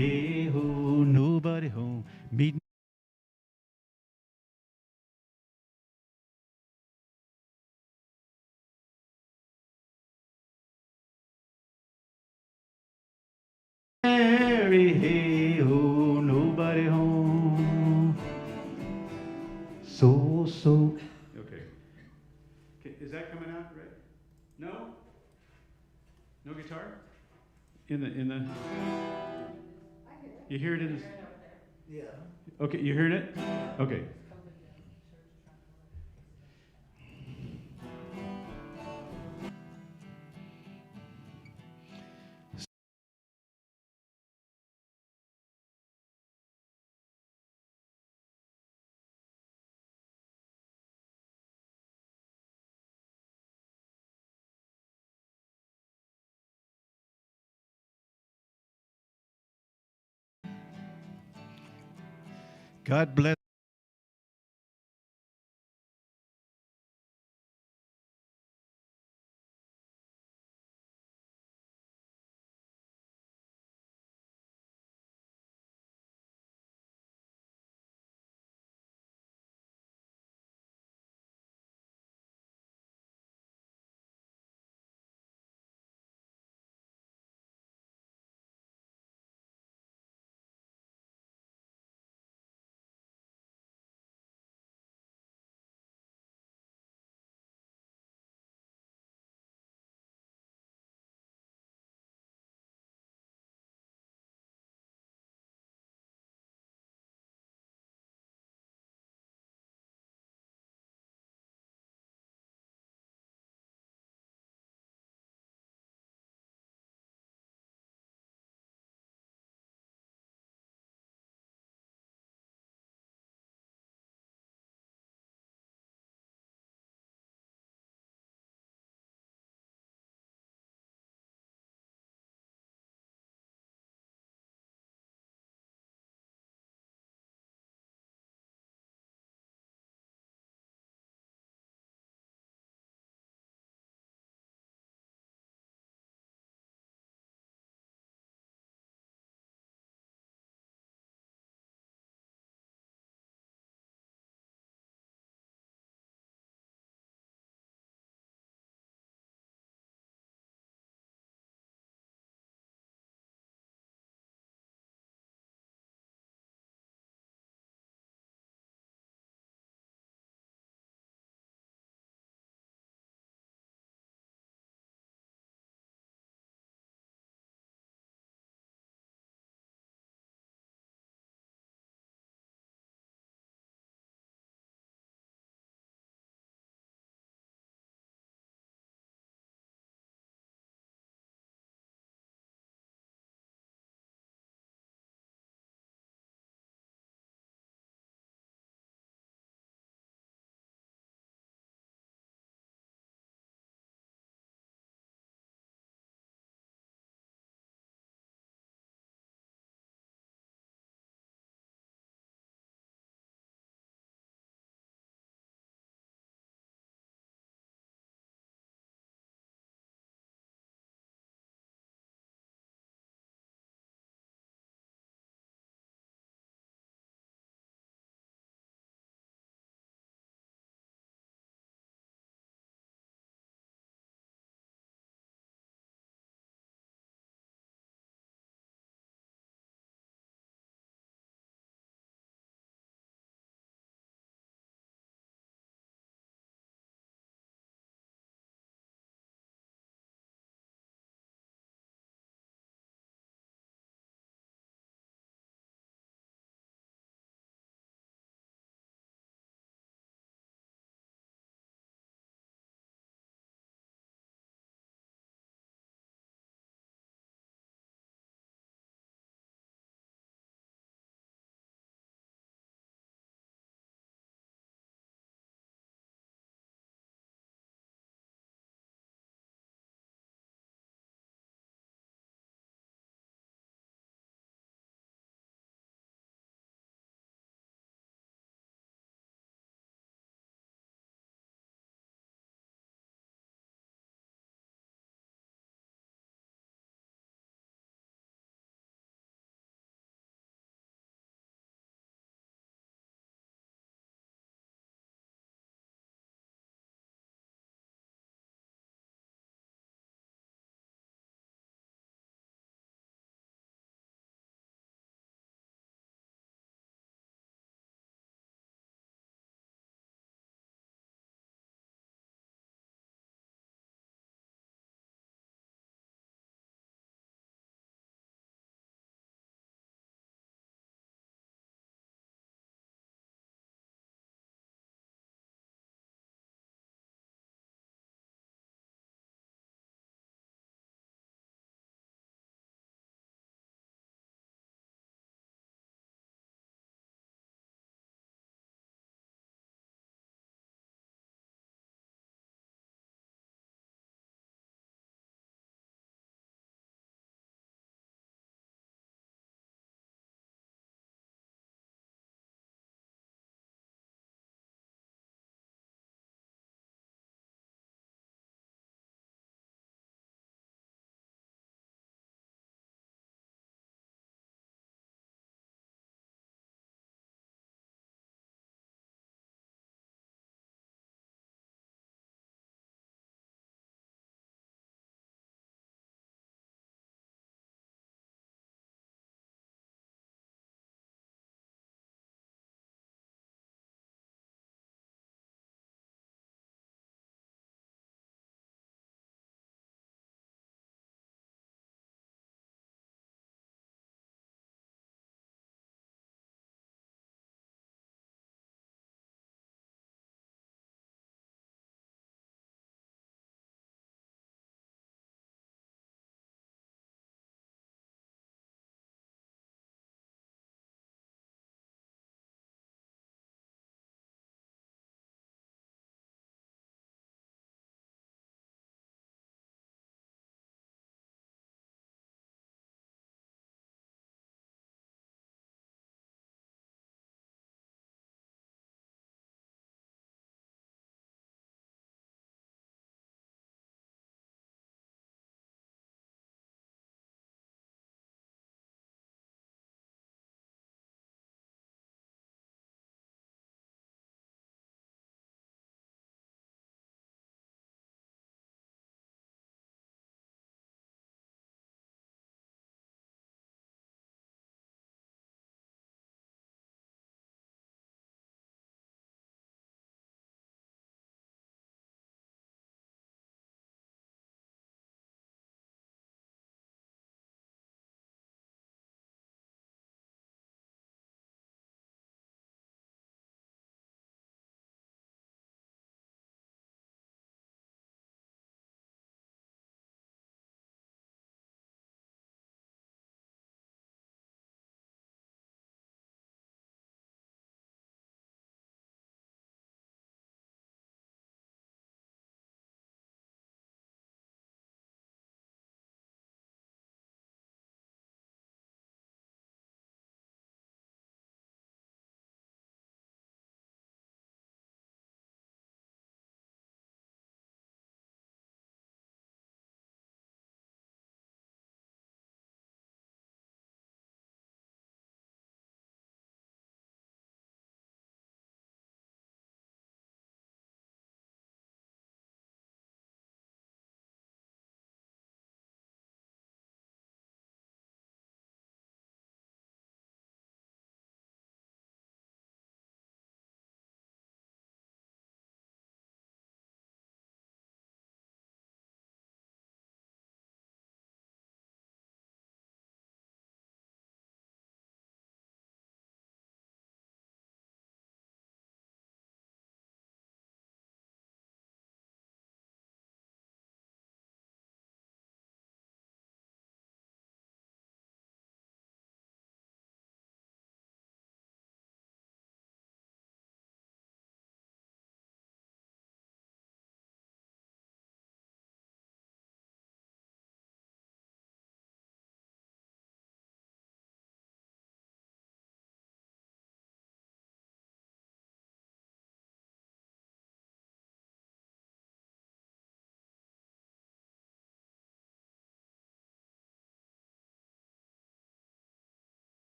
hey ho, nobody home. Meet Mary, hey ho, nobody home. So. Okay. Okay. Is that coming out right? No? No guitar? In the. You hear it in the. Yeah. Okay, you heard it? Okay. God bless.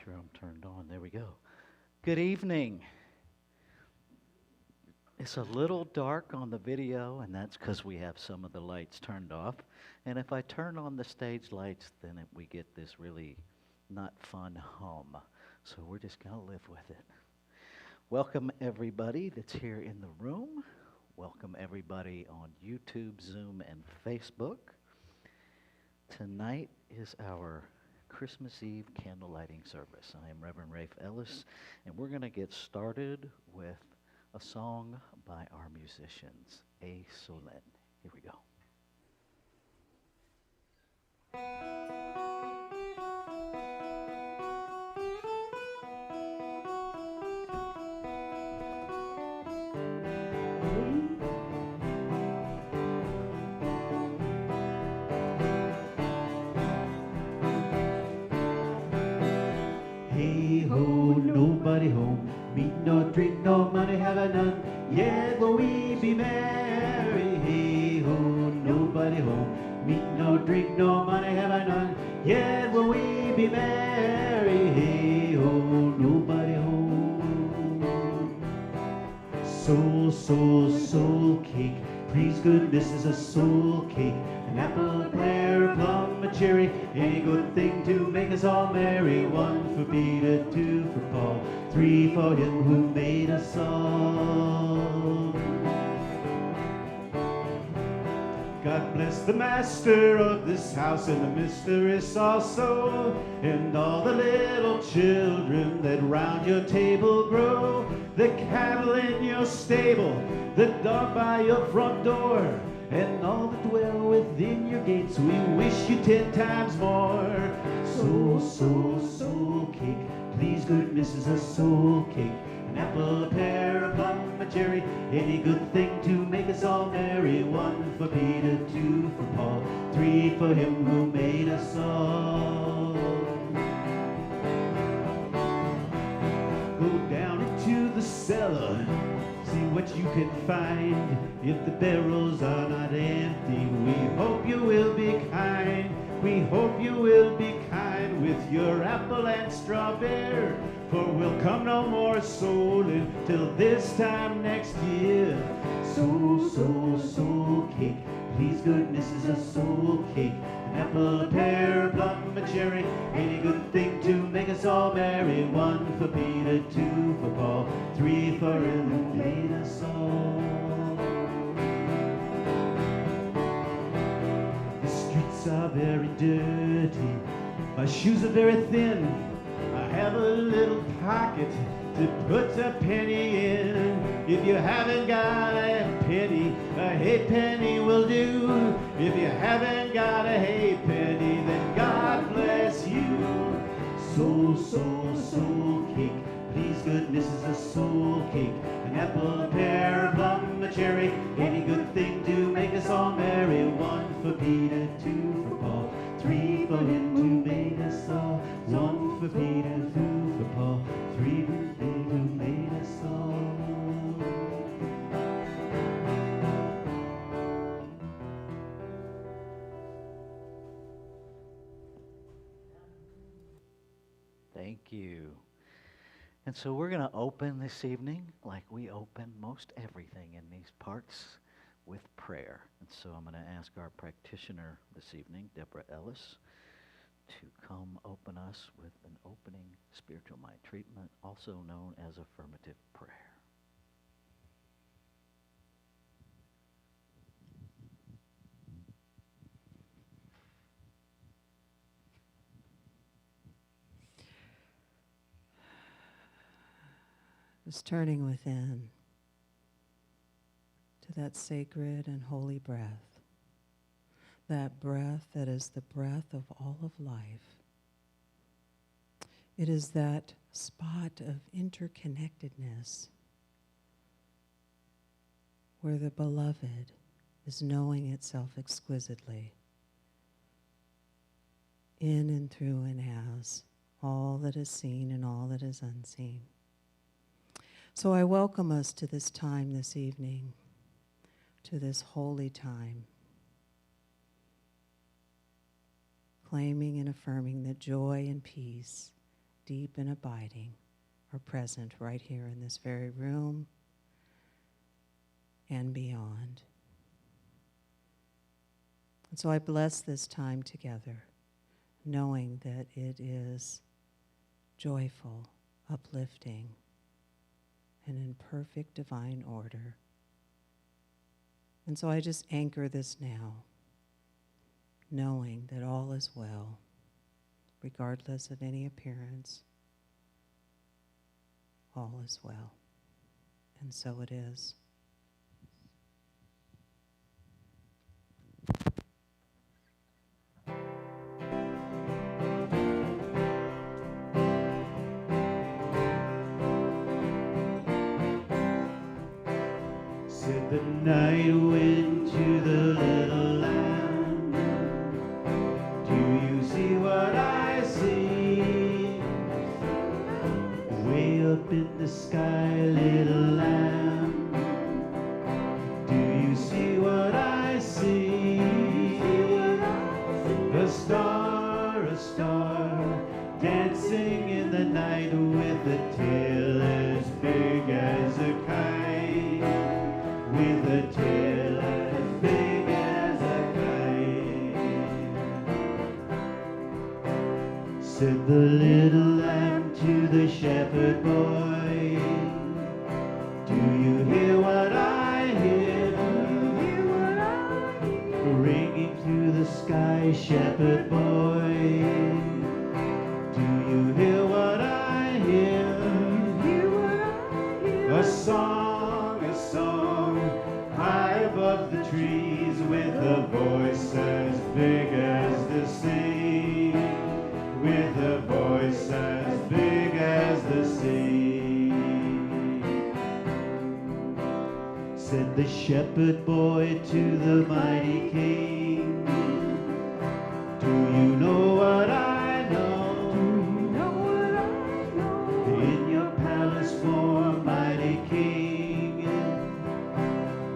sure I'm turned on. There we go. Good evening. It's a little dark on the video, and that's because we have some of the lights turned off. And if I turn on the stage lights, then we get this really not fun hum. So we're just going to live with it. Welcome everybody that's here in the room. Welcome everybody on YouTube, Zoom, and Facebook. Tonight is our Christmas Eve candle lighting service. I am Reverend Rafe Ellis, and we're going to get started with a song by our musicians, A Solent. Here we go. Hey ho, nobody home, meat nor drink nor money have I none, yet will we be merry. Hey ho, nobody home, meat nor drink nor money have I none, yet will we be merry. Hey ho, nobody home. Soul, soul, soul cake, please goodness is a soul cake. An apple, pear, a plum, a cherry, any good thing to make us all merry. 1 for Peter, 2 for Paul, 3 for him who made us all. God bless the master of this house and the mistress also, and all the little children that round your table grow, the cattle in your stable, the dog by your front door, and all that dwell within your gates, we wish you 10 times more. Soul, soul, soul cake, please goodness is a soul cake. An apple, a pear, a plum, a cherry, any good thing to make us all merry. 1 for Peter, 2 for Paul, 3 for him who made us all. Go down into the cellar, see what you can find. If the barrels are not empty, we hope you will be kind. We hope you will be kind with your apple and strawberry, for we'll come no more souling till this time next year. Soul, soul, soul cake, please goodness is a soul cake. An apple, a pear, a plum, a cherry, any good thing to make us all merry. 1 for Peter, 2 for Paul, 3 for him who made us all. The streets are very dirty, my shoes are very thin, I have a little pocket to put a penny in. If you haven't got a penny, a halfpenny will do. If you haven't got a halfpenny, then God bless you. Soul, soul, soul cake, please goodness is a soul cake. An apple, a pear, a plum, a cherry, any good thing to make us all merry. 1 for Peter, 2 for Paul, 3 for him who made us all. 1 for Peter, 2 for Paul, 3 for him who made us all. Thank you. And so we're going to open this evening, like we open most everything in these parts, with prayer. And so I'm going to ask our practitioner this evening, Deborah Ellis, to come open us with an opening spiritual mind treatment, also known as affirmative prayer. Just turning within to that sacred and holy breath, that breath that is the breath of all of life. It is that spot of interconnectedness where the beloved is knowing itself exquisitely, in and through and as all that is seen and all that is unseen. So I welcome us to this time this evening, to this holy time, claiming and affirming that joy and peace deep and abiding, are present right here in this very room and beyond. And so I bless this time together, knowing that it is joyful, uplifting, and in perfect divine order. And so I just anchor this now, knowing that all is well, regardless of any appearance. All is well. And so it is. Said the night wind to the little lamb, do you see what I see? Way up in the sky, little lamb, do you see what I see? A star, dancing in the night with a tail as big as a kite, with a tail as big as a kite. Said the little lamb to the shepherd boy, do you hear what I hear? Do you hear what I hear? Ringing through the sky, shepherd boy, do you hear what I hear? Do you hear what I hear? A song, high above the trees, with a voice as big as the sea, with a voice as big as the sea. Said the shepherd boy to the mighty king, do you know what I know? Do you know what I know? In your palace for mighty king,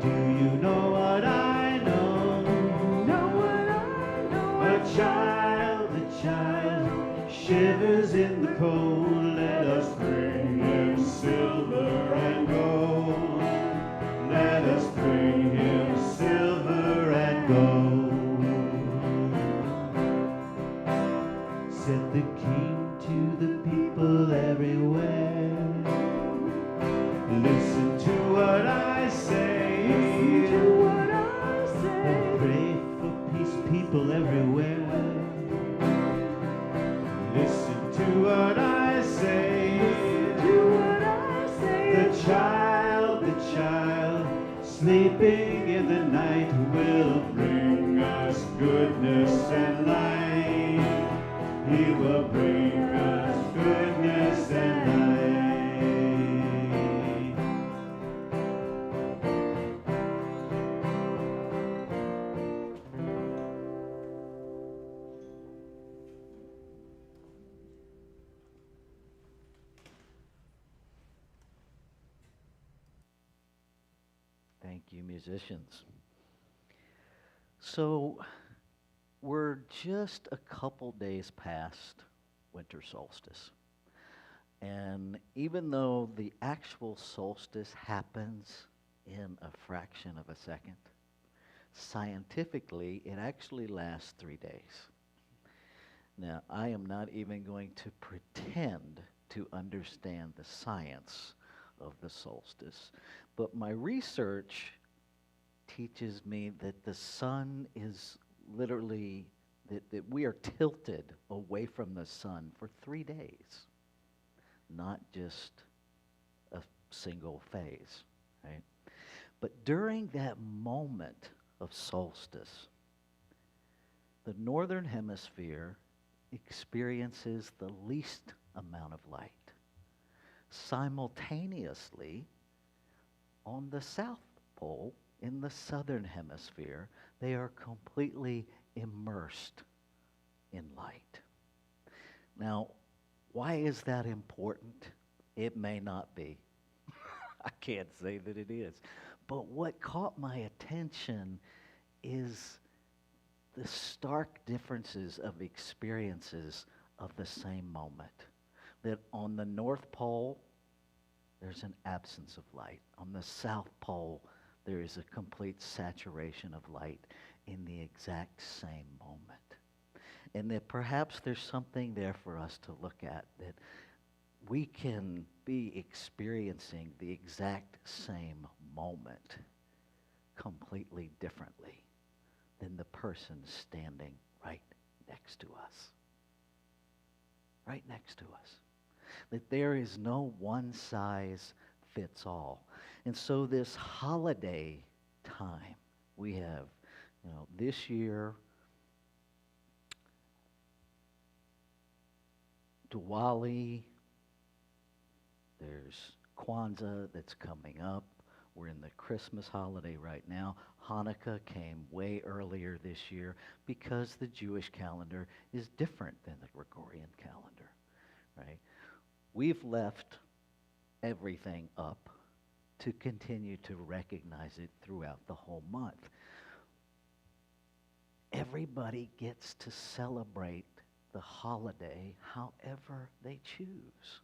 do you know what I know? Do you know what I know? A child shivers in the cold. Let us bring him silver and gold. Let us bring him silver and gold. Said the king to the people everywhere, listen to what I say. Listen to what I say. Pray for peace, people everywhere. Listen to what I say. Listen to what I say. The child, sleeping in the night will bring us goodness and light. He will bring us goodness and light. Thank you, musicians. So, we're just a couple days past winter solstice. And even though the actual solstice happens in a fraction of a second, scientifically, it actually lasts 3 days. Now, I am not even going to pretend to understand the science of the solstice, but my research teaches me that the sun is literally, that we are tilted away from the sun for 3 days, not just a single phase, right? But during that moment of solstice, the northern hemisphere experiences the least amount of light. Simultaneously, on the South Pole, in the southern hemisphere, they are completely immersed in light. Now, why is that important? It may not be. I can't say that it is. But what caught my attention is the stark differences of experiences of the same moment. that on the North Pole, there's an absence of light. On the South Pole, there is a complete saturation of light in the exact same moment. And that perhaps there's something there for us to look at, that we can be experiencing the exact same moment completely differently than the person standing right next to us. Right next to us. That there is no one size fits all. And so this holiday time, we have, this year, Diwali, there's Kwanzaa that's coming up. We're in the Christmas holiday right now. Hanukkah came way earlier this year because the Jewish calendar is different than the Gregorian calendar, right? We've left everything up to continue to recognize it throughout the whole month. Everybody gets to celebrate the holiday however they choose.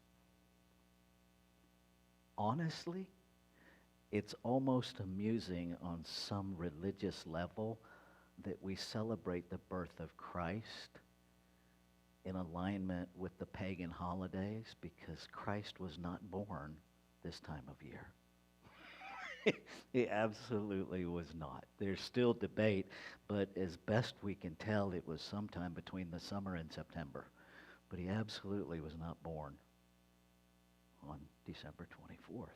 Honestly, it's almost amusing on some religious level that we celebrate the birth of Christ in alignment with the pagan holidays, because Christ was not born this time of year. He absolutely was not. There's still debate, but as best we can tell, it was sometime between the summer and September. But he absolutely was not born on December 24th.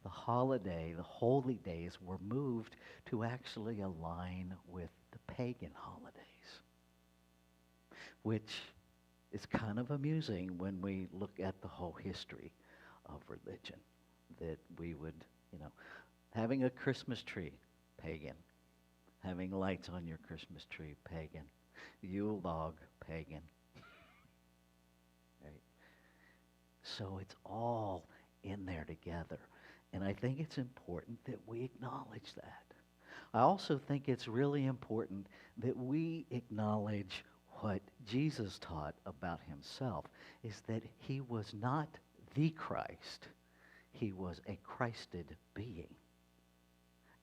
The holiday, the holy days, were moved to actually align with the pagan holidays, which is kind of amusing when we look at the whole history of religion, that we would, having a Christmas tree, pagan. Having lights on your Christmas tree, pagan. Yule log, pagan. Right? So it's all in there together. And I think it's important that we acknowledge that. I also think it's really important that we acknowledge what Jesus taught about himself, is that he was not the Christ. He was a Christed being.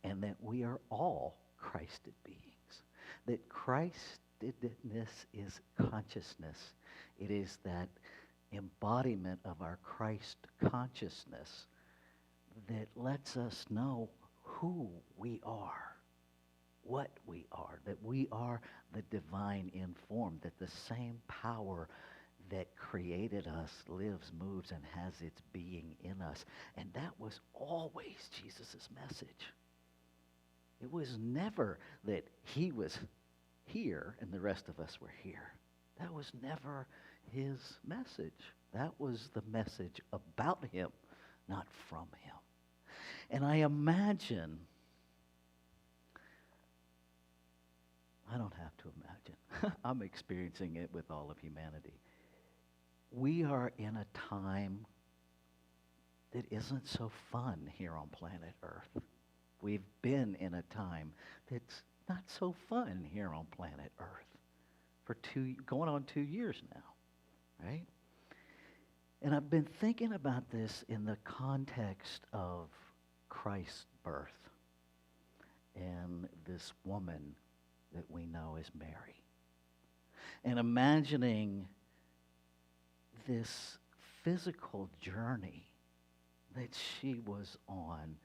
And that we are all Christed beings. That Christedness is consciousness. It is that embodiment of our Christ consciousness that lets us know who we are, what we are, that we are the divine in form, that the same power that created us lives, moves, and has its being in us. And that was always Jesus' message. It was never that he was here and the rest of us were here. That was never his message. That was the message about him, not from him. And I imagine, I don't have to imagine, I'm experiencing it with all of humanity. We are in a time that isn't so fun here on planet Earth. We've been in a time that's not so fun here on planet Earth for going on 2 years now, right? And I've been thinking about this in the context of Christ's birth and this woman that we know as Mary. And imagining this physical journey that she was on.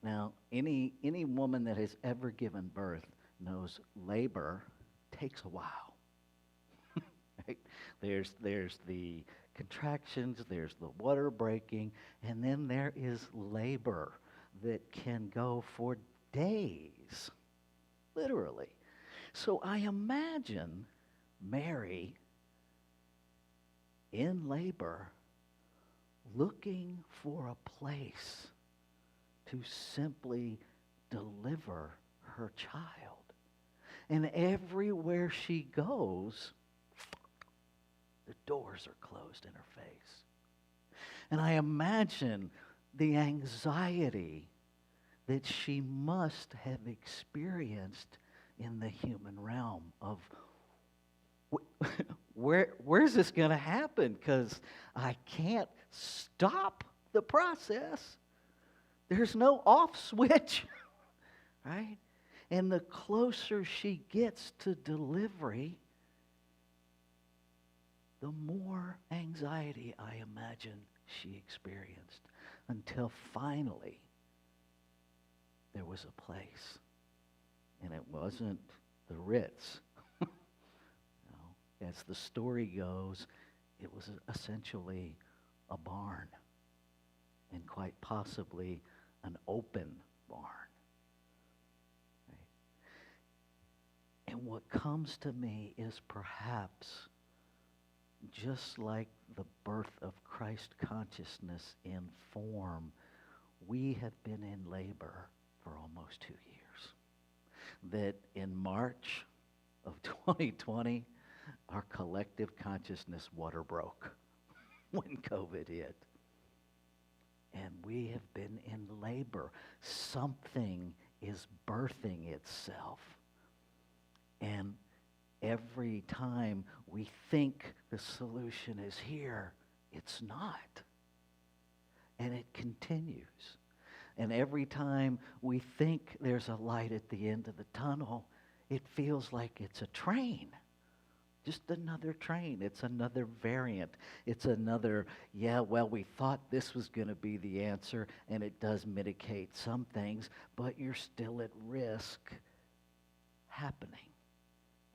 Now, any woman that has ever given birth knows labor takes a while. Right? There's the contractions, there's the water breaking, and then there is labor that can go for days, literally. So I imagine Mary in labor looking for a place to simply deliver her child. And everywhere she goes, the doors are closed in her face. And I imagine the anxiety that she must have experienced in the human realm of where's this going to happen? Because I can't stop the process. There's no off switch, right? And the closer she gets to delivery, the more anxiety I imagine she experienced, until finally there was a place. And it wasn't the Ritz. No. As the story goes, it was essentially a barn, and quite possibly an open barn. Right? And what comes to me is perhaps just like the birth of Christ consciousness in form, we have been in labor for almost 2 years. That in March of 2020, our collective consciousness water broke when COVID hit. And we have been in labor. Something is birthing itself. And every time we think the solution is here, it's not. And it continues. And every time we think there's a light at the end of the tunnel, it feels like it's a train. Just another train. It's another variant. It's another, we thought this was going to be the answer, and it does mitigate some things, but you're still at risk happening.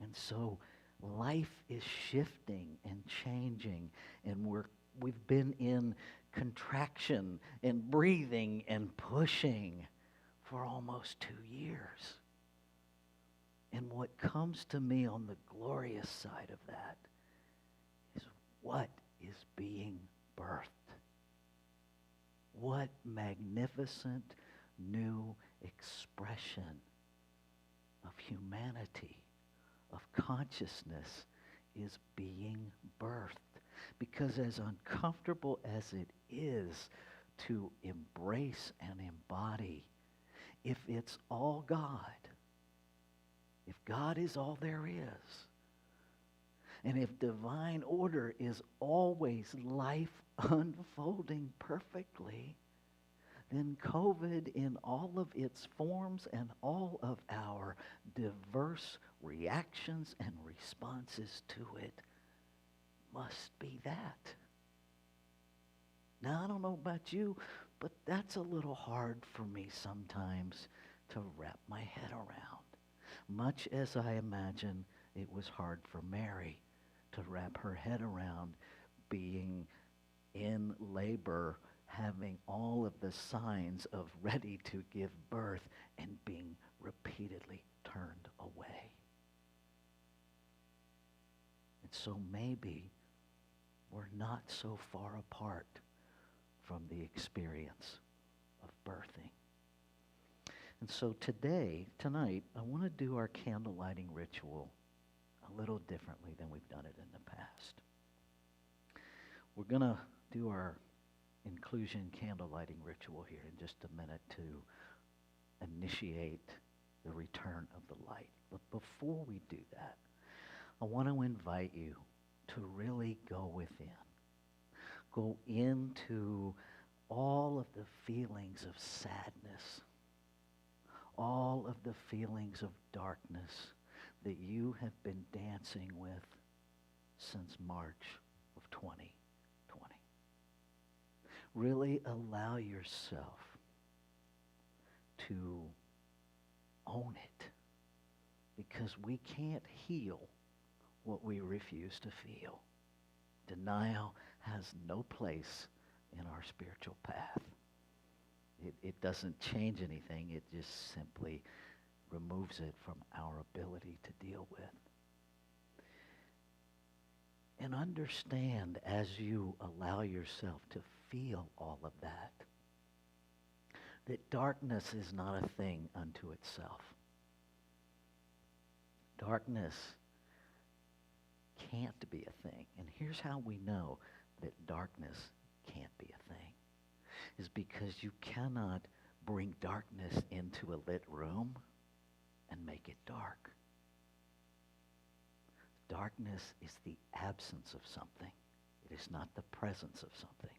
And so life is shifting and changing, and we've been in contraction and breathing and pushing for almost 2 years. And what comes to me on the glorious side of that is what is being birthed. What magnificent new expression of humanity, of consciousness is being birthed. Because as uncomfortable as it is to embrace and embody, if it's all God, if God is all there is, and if divine order is always life unfolding perfectly, then COVID in all of its forms and all of our diverse reactions and responses to it must be that. Now, I don't know about you, but that's a little hard for me sometimes to wrap my head around. Much as I imagine it was hard for Mary to wrap her head around being in labor, having all of the signs of ready to give birth and being repeatedly turned away. And so maybe we're not so far apart from the experience of birthing. And so tonight, I want to do our candle lighting ritual a little differently than we've done it in the past. We're going to do our inclusion candle lighting ritual here in just a minute to initiate the return of the light. But before we do that, I want to invite you to really go within. Go into all of the feelings of sadness, all of the feelings of darkness that you have been dancing with since March of 2020. Really allow yourself to own it, because we can't heal what we refuse to feel. Denial has no place in our spiritual path. It doesn't change anything. It just simply removes it from our ability to deal with. And understand, as you allow yourself to feel all of that darkness is not a thing unto itself. Darkness can't be a thing. And here's how we know that darkness can't be a thing. Is because you cannot bring darkness into a lit room and make it dark. Darkness is the absence of something. It is not the presence of something.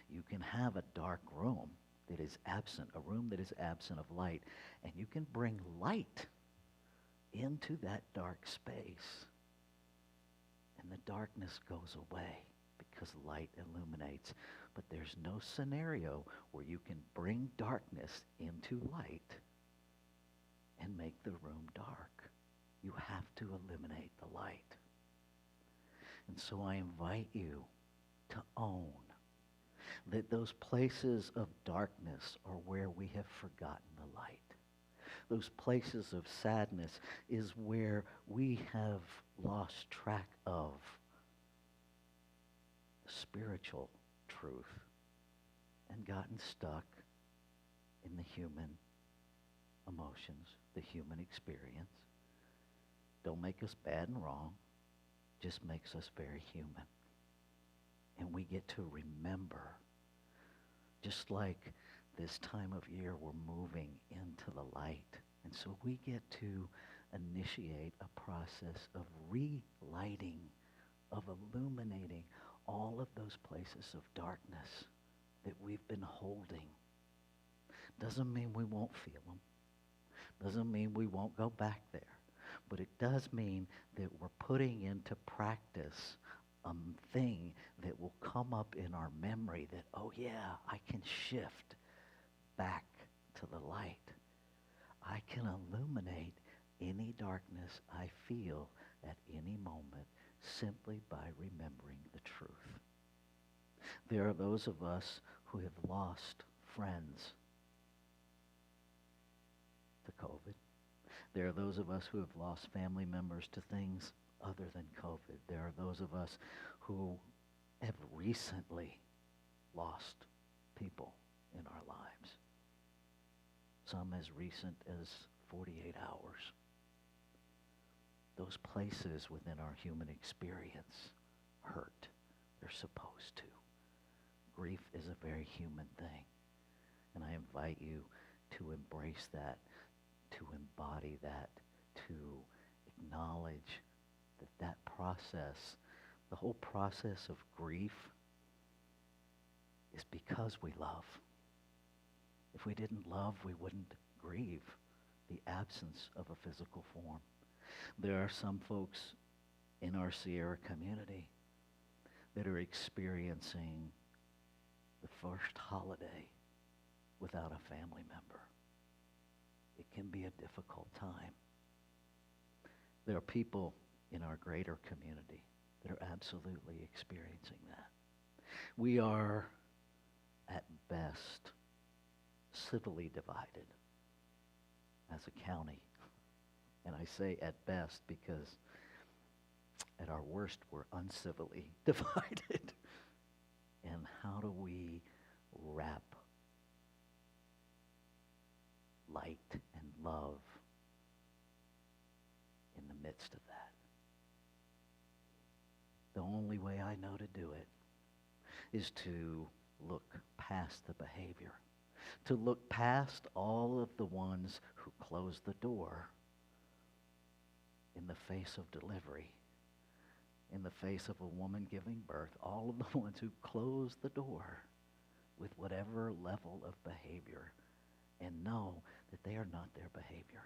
You can have a dark room that is absent, a room that is absent of light, and you can bring light into that dark space. And the darkness goes away because light illuminates. But there's no scenario where you can bring darkness into light and make the room dark. You have to eliminate the light. And so I invite you to own that those places of darkness are where we have forgotten the light. Those places of sadness is where we have lost track of the spiritual truth and gotten stuck in the human emotions, the human experience. Don't make us bad and wrong, just makes us very human. And we get to remember, just like this time of year we're moving into the light. And so we get to initiate a process of relighting, of illuminating all of those places of darkness that we've been holding. Doesn't mean we won't feel them. Doesn't mean we won't go back there. But it does mean that we're putting into practice a thing that will come up in our memory that, oh yeah, I can shift back to the light. I can illuminate any darkness I feel at any moment simply by remembering the truth. There are those of us who have lost friends to COVID. There are those of us who have lost family members to things other than COVID. There are those of us who have recently lost people in our lives. Some as recent as 48 hours. Those places within our human experience hurt. They're supposed to. Grief is a very human thing. And I invite you to embrace that, to embody that, to acknowledge that process, the whole process of grief is because we love. If we didn't love, we wouldn't grieve the absence of a physical form. There are some folks in our Sierra community that are experiencing the first holiday without a family member. It can be a difficult time. There are people in our greater community that are absolutely experiencing that. We are, at best, civilly divided as a county. And I say at best because at our worst, we're uncivilly divided. And how do we wrap light and love in the midst of that? The only way I know to do it is to look past the behavior, to look past all of the ones who close the door in the face of delivery, in the face of a woman giving birth, all of the ones who close the door with whatever level of behavior, and know that they are not their behavior,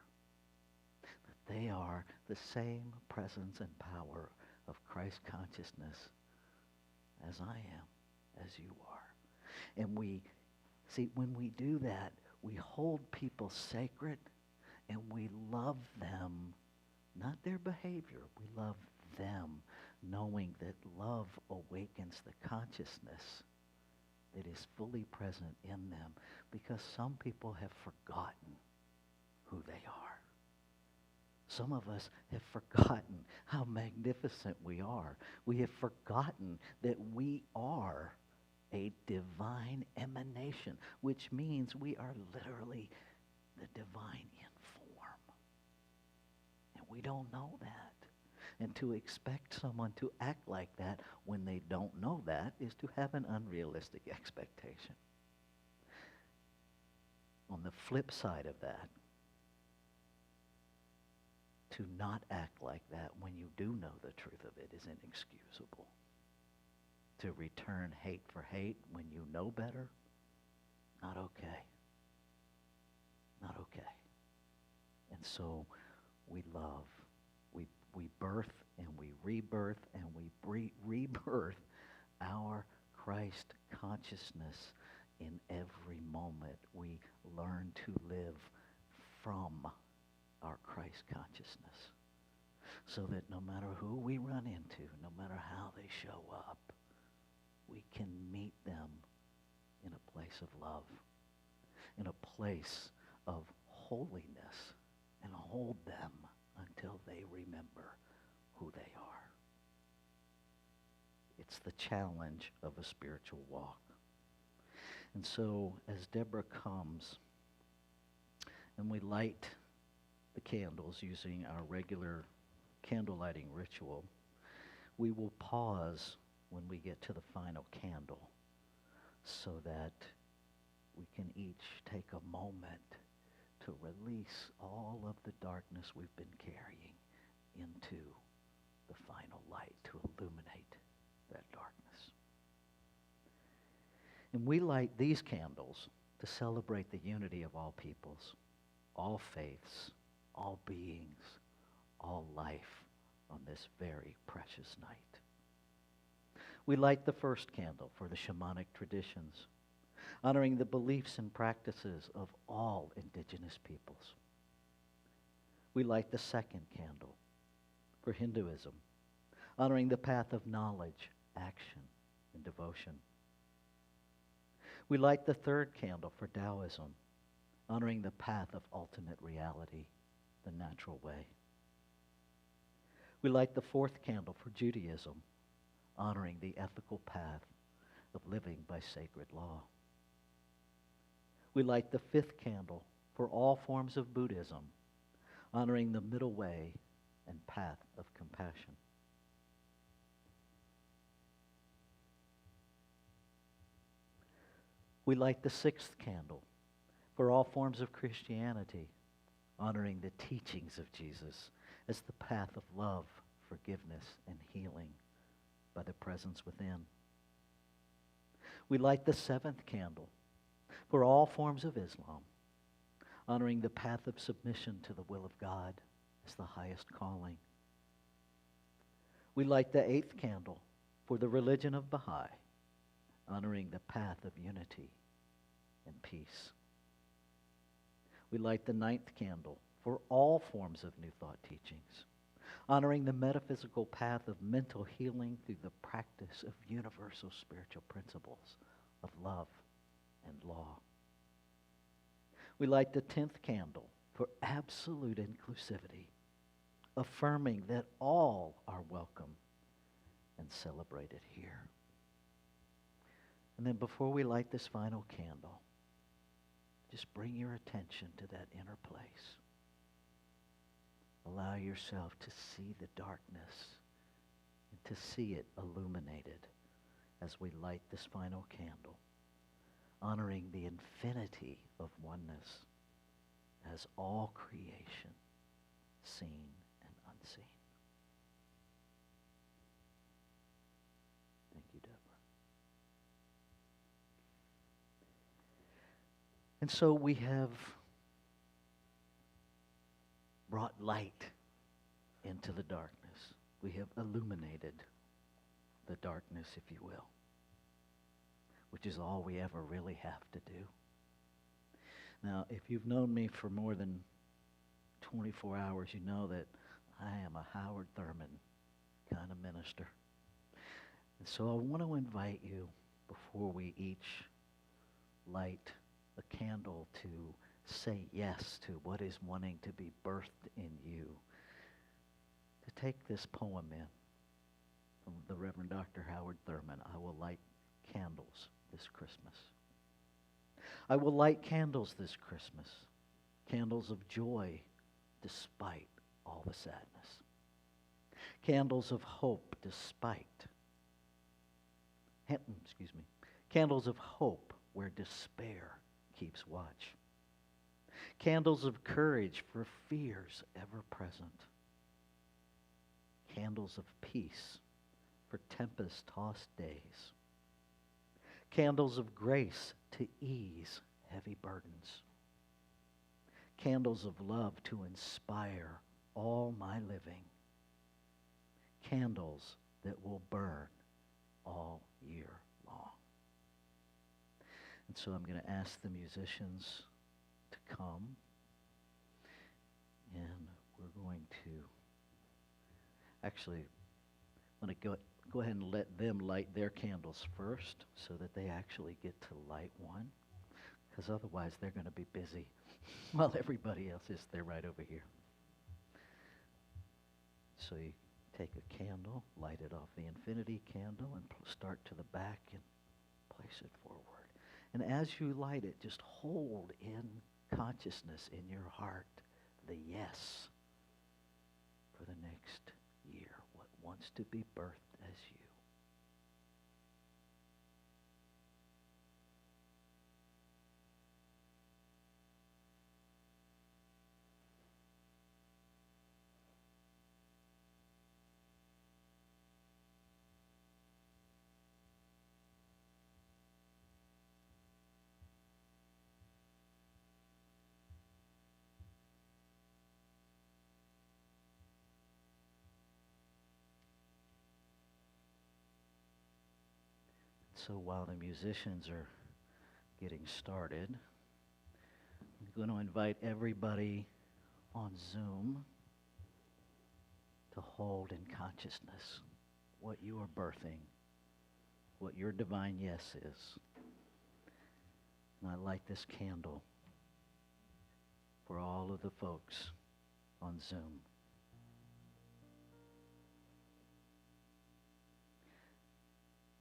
that they are the same presence and power of Christ consciousness as I am, as you are. And we, see, when we do that, we hold people sacred and we love them, not their behavior. We love them, knowing that love awakens the consciousness that is fully present in them, because some people have forgotten who they are. Some of us have forgotten how magnificent we are. We have forgotten that we are a divine emanation, which means we are literally the divine in form. And we don't know that. And to expect someone to act like that when they don't know that is to have an unrealistic expectation. On the flip side of that, to not act like that when you do know the truth of it is inexcusable. To return hate for hate when you know better, not okay. Not okay. And so we love. We birth and we rebirth and we rebirth our Christ consciousness in every moment. We learn to live from our Christ consciousness, so that no matter who we run into, no matter how they show up, we can meet them in a place of love, in a place of holiness, and hold them until they remember who they are. It's the challenge of a spiritual walk. And so as Deborah comes and we light the candles using our regular candle lighting ritual, we will pause when we get to the final candle so that we can each take a moment to release all of the darkness we've been carrying into the final light to illuminate that darkness. And we light these candles to celebrate the unity of all peoples, all faiths, all beings, all life on this very precious night. We light the first candle for the shamanic traditions, honoring the beliefs and practices of all indigenous peoples. We light the second candle for Hinduism, honoring the path of knowledge, action, and devotion. We light the third candle for Taoism, honoring the path of ultimate reality, the natural way. We light the fourth candle for Judaism, honoring the ethical path of living by sacred law. We light the fifth candle for all forms of Buddhism, honoring the middle way and path of compassion. We light the sixth candle for all forms of Christianity, honoring the teachings of Jesus as the path of love, forgiveness, and healing by the presence within. We light the seventh candle for all forms of Islam, honoring the path of submission to the will of God as the highest calling. We light the eighth candle for the religion of Baha'i, honoring the path of unity and peace. We light the ninth candle for all forms of New Thought teachings, honoring the metaphysical path of mental healing through the practice of universal spiritual principles of love and law. We light the 10th candle for absolute inclusivity, affirming that all are welcome and celebrated here. And then before we light this final candle, just bring your attention to that inner place. Allow yourself to see the darkness and to see it illuminated as we light this final candle, honoring the infinity of oneness as all creation, seen and unseen. Thank you, Deborah. And so we have brought light into the darkness. We have illuminated the darkness, if you will, which is all we ever really have to do. Now, if you've known me for more than 24 hours, you know that I am a Howard Thurman kind of minister. And so I want to invite you, before we each light a candle, to say yes to what is wanting to be birthed in you, to take this poem in from the Reverend Dr. Howard Thurman. I will light candles this Christmas. I will light candles this Christmas, candles of joy despite all the sadness, candles of hope despite, candles of hope where despair keeps watch, candles of courage for fears ever present, candles of peace for tempest-tossed days, candles of grace to ease heavy burdens, candles of love to inspire all my living, candles that will burn all year long. And so I'm going to ask the musicians to come, and we're going to actually, I'm going to go ahead and let them light their candles first so that they actually get to light one, because otherwise they're going to be busy while everybody else is there right over here. So you take a candle, light it off the infinity candle, and start to the back and place it forward. And as you light it, just hold in consciousness in your heart the yes for the next year, what wants to be birthed as you. So while the musicians are getting started, I'm going to invite everybody on Zoom to hold in consciousness what you are birthing, what your divine yes is. And I light this candle for all of the folks on Zoom.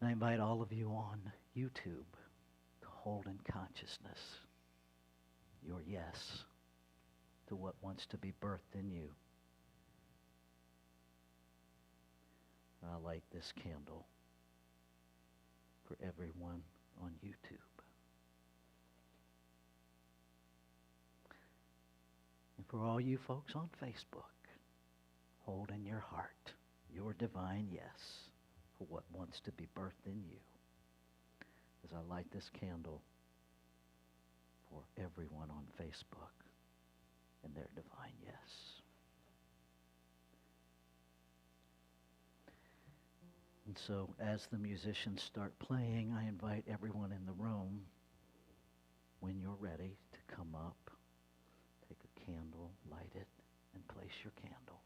And I invite all of you on YouTube to hold in consciousness your yes to what wants to be birthed in you. And I light this candle for everyone on YouTube. And for all you folks on Facebook, hold in your heart your divine yes for what wants to be birthed in you, as I light this candle for everyone on Facebook and their divine yes. And so as the musicians start playing, I invite everyone in the room, when you're ready, to come up, take a candle, light it, and place your candle.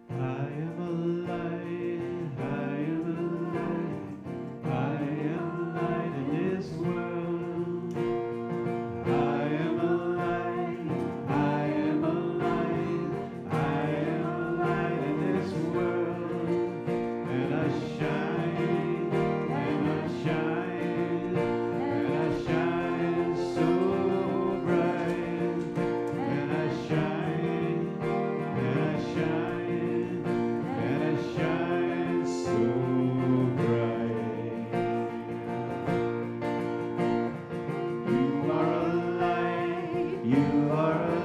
I am a light, I am a light, I am a light in this world. I am a light, I am a light, I am a light in this world. And I shine, and I shine, and I shine so bright. And I shine, and I shine. We are a light, we are a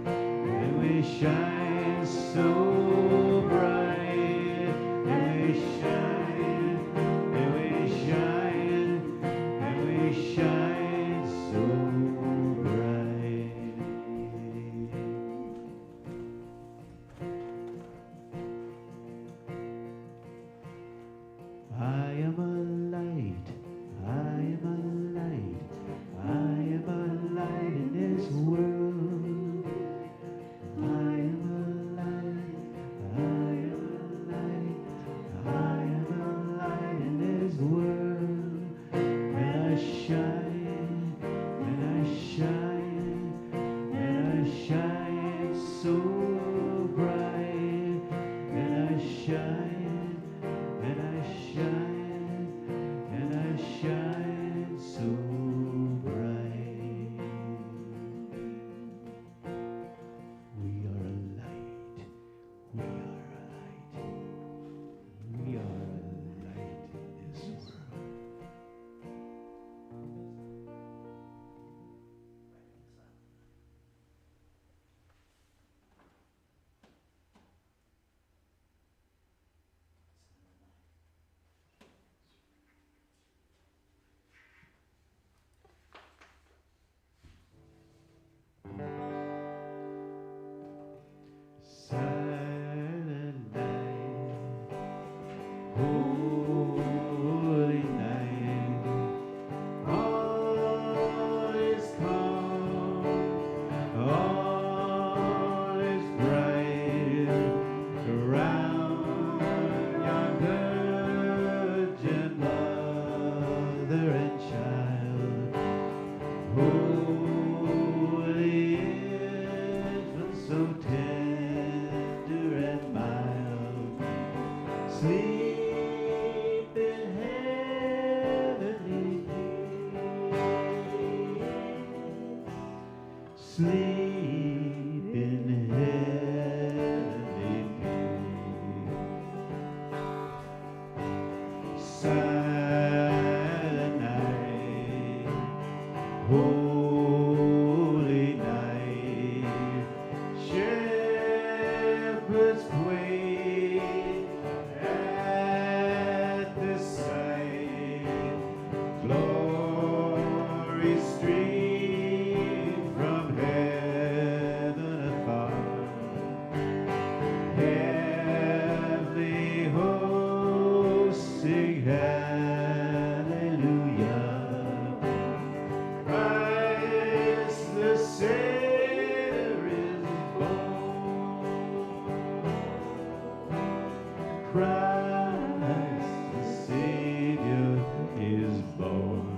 and we shine so bright, and we shine, and we shine, and we shine so bright. I am a light, I am a light, I am a light in this world. I am a light, I am a light, I am a light in this world. And I shine, and I shine, and I shine so bright, and I shine, and I shine, and I shine so bright. We are a light, we are a light, we are a light in this world. Silent night, holy night, all is calm, all is bright around yon virgin mother and child. Holy infant, so tender and mild, sleep in heavenly peace, sleep in heavenly peace. Silent night, holy night, shepherds quake at the sight, glory stream from heaven afar, heavenly hosts sing hallelujah. Christ the Savior is born. Christ the Savior is born.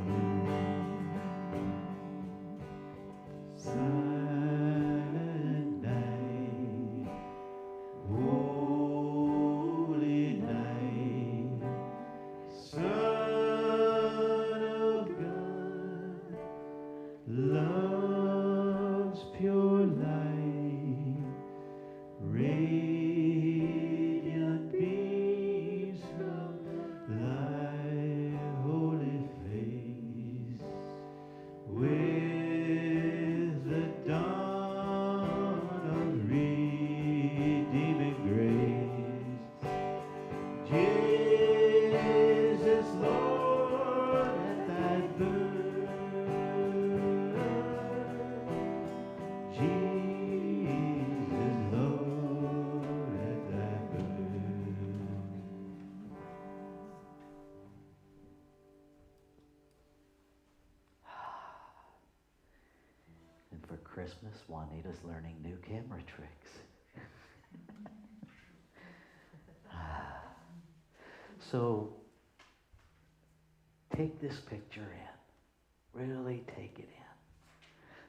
Silent night, holy night, Son of God, love's pure light, radiant beams from thy holy face, with the dawn of redeeming grace. Jesus, Lord, at thy birth, Jesus, Lord, at thy birth. And for Christmas, Juanita's learning new camera tricks. So take this picture in, really take it in,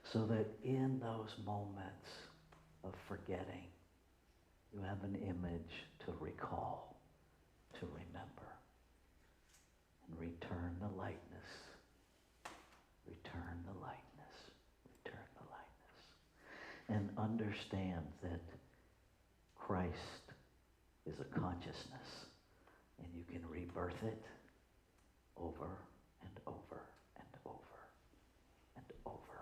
so that in those moments of forgetting, you have an image to recall, to remember, and return the lightness, return the lightness, return the lightness, and understand that Christ is a consciousness, and you can rebirth it over and over and over and over.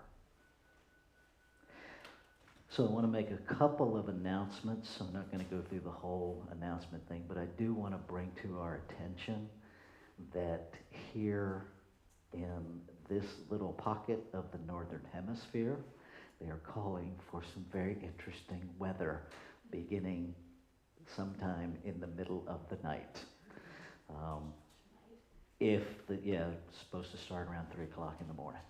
So I want to make a couple of announcements. I'm not going to go through the whole announcement thing, but I do want to bring to our attention that here in this little pocket of the Northern Hemisphere, they are calling for some very interesting weather beginning sometime in the middle of the night. It's supposed to start around 3 o'clock in the morning.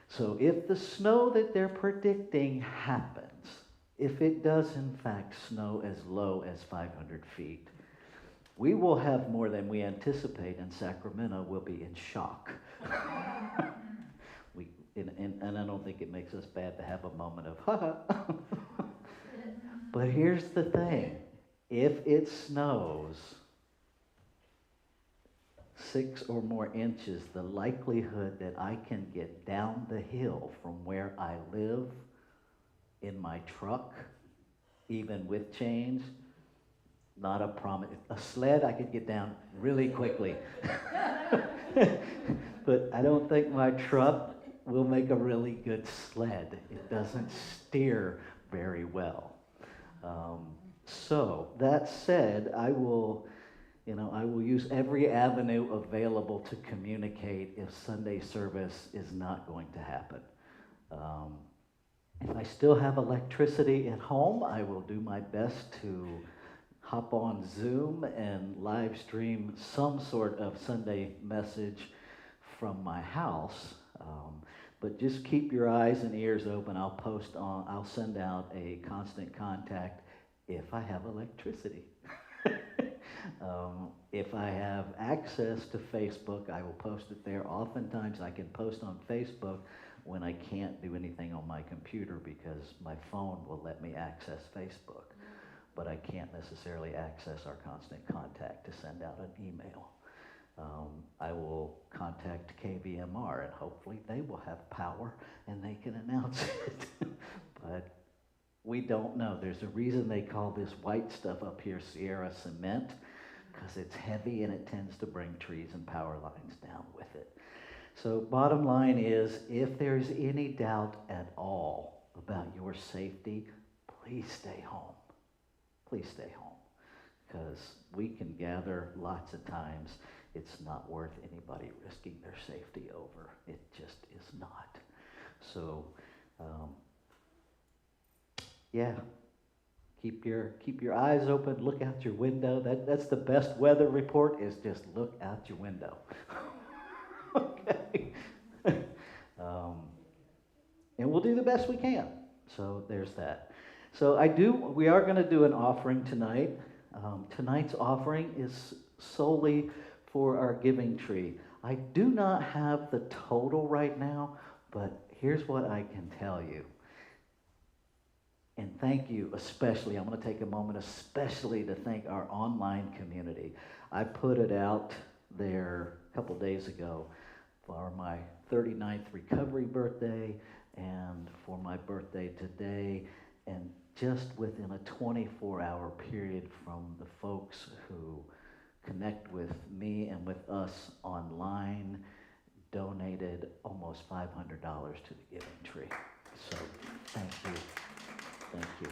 So if the snow that they're predicting happens, if it does in fact snow as low as 500 feet, we will have more than we anticipate, and Sacramento will be in shock. And I don't think it makes us bad to have a moment of, ha ha. But here's the thing. If it snows 6 or more inches, the likelihood that I can get down the hill from where I live in my truck, even with chains, not a promise. A sled I could get down really quickly. But I don't think my truck will make a really good sled. It doesn't steer very well. So that said, I will use every avenue available to communicate if Sunday service is not going to happen. If I still have electricity at home, I will do my best to hop on Zoom and live stream some sort of Sunday message from my house. But just keep your eyes and ears open. I'll send out a constant contact if I have electricity. If I have access to Facebook, I will post it there. Oftentimes I can post on Facebook when I can't do anything on my computer because my phone will let me access Facebook. But I can't necessarily access our constant contact to send out an email. I will contact KVMR and hopefully they will have power and they can announce it. But we don't know. There's a reason they call this white stuff up here Sierra cement, because it's heavy and it tends to bring trees and power lines down with it. So bottom line is, if there's any doubt at all about your safety, please stay home. Please stay home, because we can gather lots of times. It's not worth anybody risking their safety over. It just is not. So, keep your eyes open. Look out your window. That's the best weather report. Is just look out your window. Okay. And we'll do the best we can. So there's that. So we are going to do an offering tonight. Tonight's offering is solely for our giving tree. I do not have the total right now, but here's what I can tell you. And thank you especially. I'm going to take a moment especially to thank our online community. I put it out there a couple days ago for my 39th recovery birthday and for my birthday today, and just within a 24-hour period from the folks who connect with me and with us online, donated almost $500 to the giving tree. So thank you. Thank you.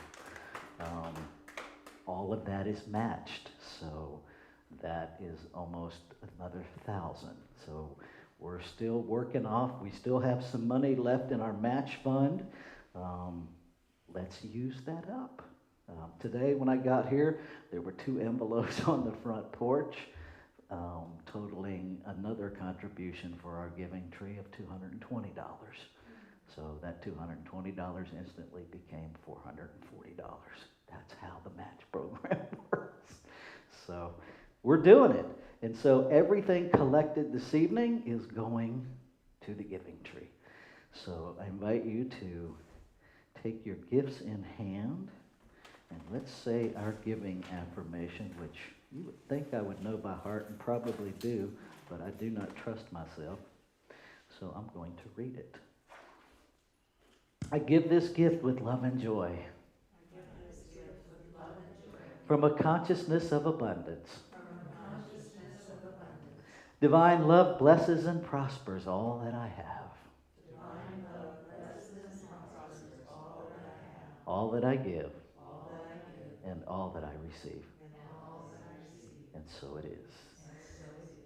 All of that is matched, so that is almost another 1,000. So we're still working off. We still have some money left in our match fund. Let's use that up. Today when I got here, there were 2 envelopes on the front porch, totaling another contribution for our giving tree of $220. So that $220 instantly became $440. That's how the match program works. So we're doing it. And so everything collected this evening is going to the giving tree. So I invite you to take your gifts in hand, and let's say our giving affirmation, which you would think I would know by heart and probably do, but I do not trust myself. So I'm going to read it. I give this gift with love and joy. From a consciousness of abundance. Divine love blesses and prospers all that I have. all that I give, and all that I receive. And so it is.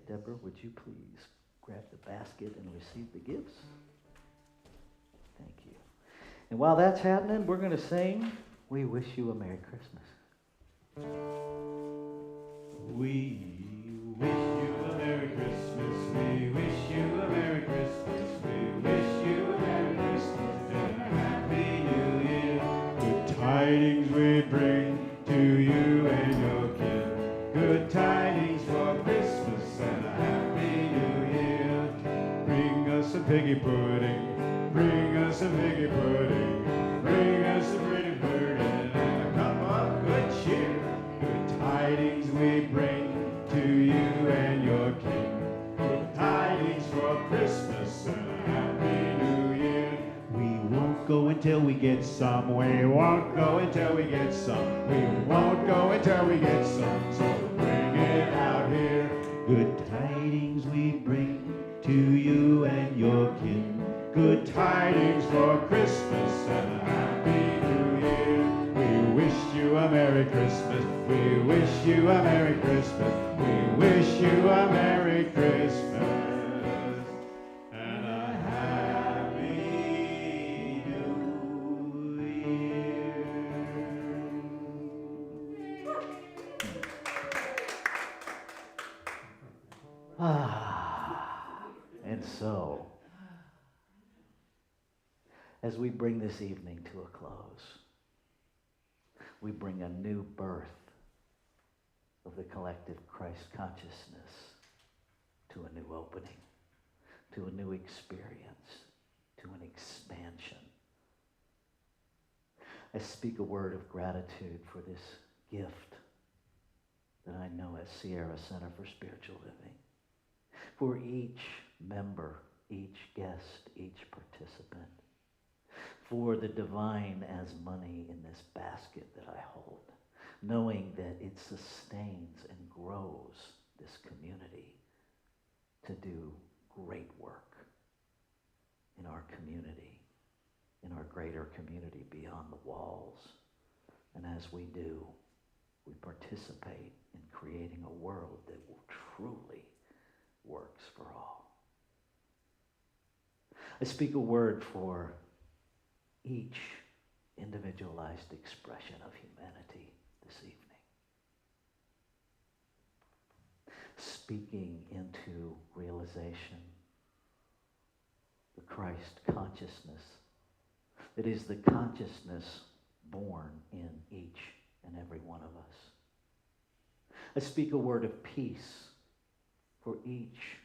Deborah, would you please grab the basket and receive the gifts? Thank you. And while that's happening, we're going to sing, We Wish You a Merry Christmas. We wish you a Merry Christmas. We wish you a Merry Christmas. We wish you a Merry Christmas and a Happy New Year. Good tidings we bring to you and your kin. Good tidings for Christmas and a Happy New Year. Bring us a piggy pudding. Bring us a piggy pudding. Bring us a pretty bird and a cup of good cheer. Good tidings we bring to you and your king. Good tidings for Christmas and a Happy New Year. We won't go until we get some. We won't go until we get some. We won't go until we get some. So bring it out here. Good tidings we bring to you and your kin. Good tidings for Christmas and a Happy New Year. We wish you a Merry Christmas. We wish you a Merry Christmas. We wish you a Merry Christmas and a Happy New Year. And so, as we bring this evening to a close, we bring a new birth of the collective Christ consciousness to a new opening, to a new experience, to an expansion. I speak a word of gratitude for this gift that I know at Sierra Center for Spiritual Living, for each member, each guest, each participant, for the divine as money in this basket that I hold, knowing that it sustains and grows this community to do great work in our community, in our greater community beyond the walls. And as we do, we participate in creating a world that will truly works for all. I speak a word for each individualized expression of humanity this evening. Speaking into realization the Christ consciousness that is the consciousness born in each and every one of us. I speak a word of peace for each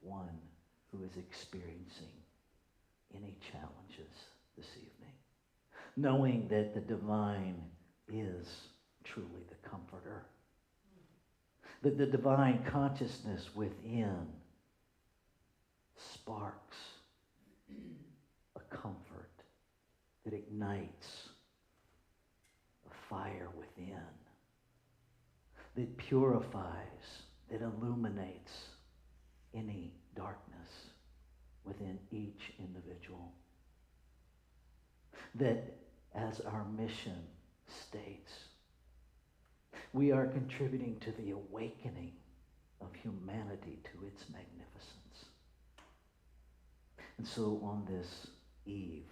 one who is experiencing any challenges this evening, knowing that the divine is truly the comforter, that the divine consciousness within sparks a comfort that ignites a fire within, that purifies, that illuminates any darkness within each individual. That, as our mission states, we are contributing to the awakening of humanity to its magnificence. And so on this eve,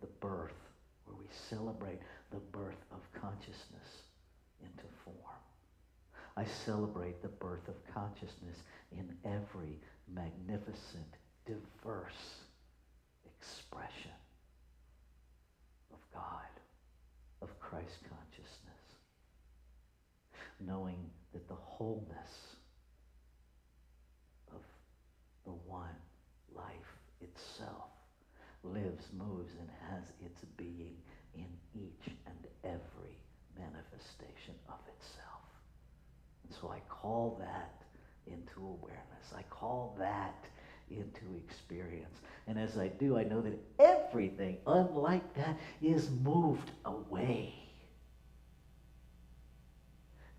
the birth, where we celebrate the birth of consciousness into form, I celebrate the birth of consciousness in every magnificent, diverse expression of God, of Christ consciousness, knowing that the wholeness of the one life itself lives, moves, and has its being in each and every manifestation of itself. And so I call that into awareness. I call that into experience. And as I do, I know that everything unlike that is moved away.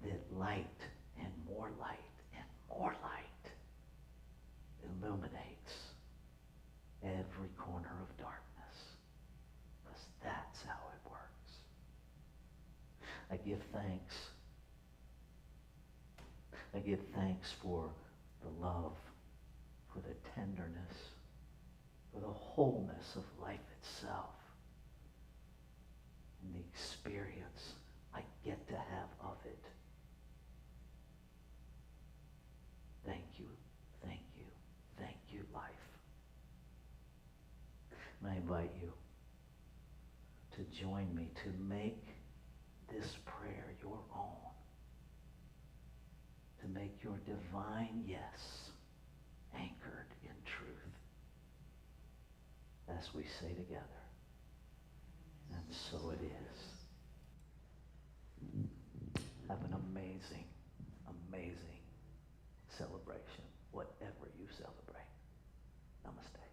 That light and more light and more light illuminates every corner of darkness. Because that's how it I give thanks. I give thanks for the love, for the tenderness, for the wholeness of life itself, and the experience I get to have of it. Thank you, thank you, thank you, life. And I invite you to join me to make this prayer your own, to make your divine yes anchored in truth, as we say together, and so it is. Have an amazing, amazing celebration, whatever you celebrate. Namaste.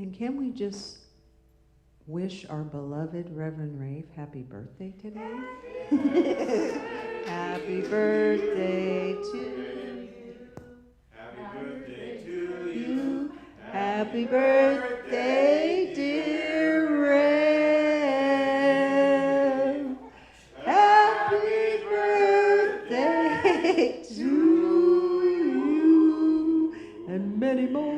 And can we just wish our beloved Reverend Rafe happy birthday today? Happy birthday to you. Happy birthday to you. Happy birthday, dear Rafe. Happy birthday to you. And many more.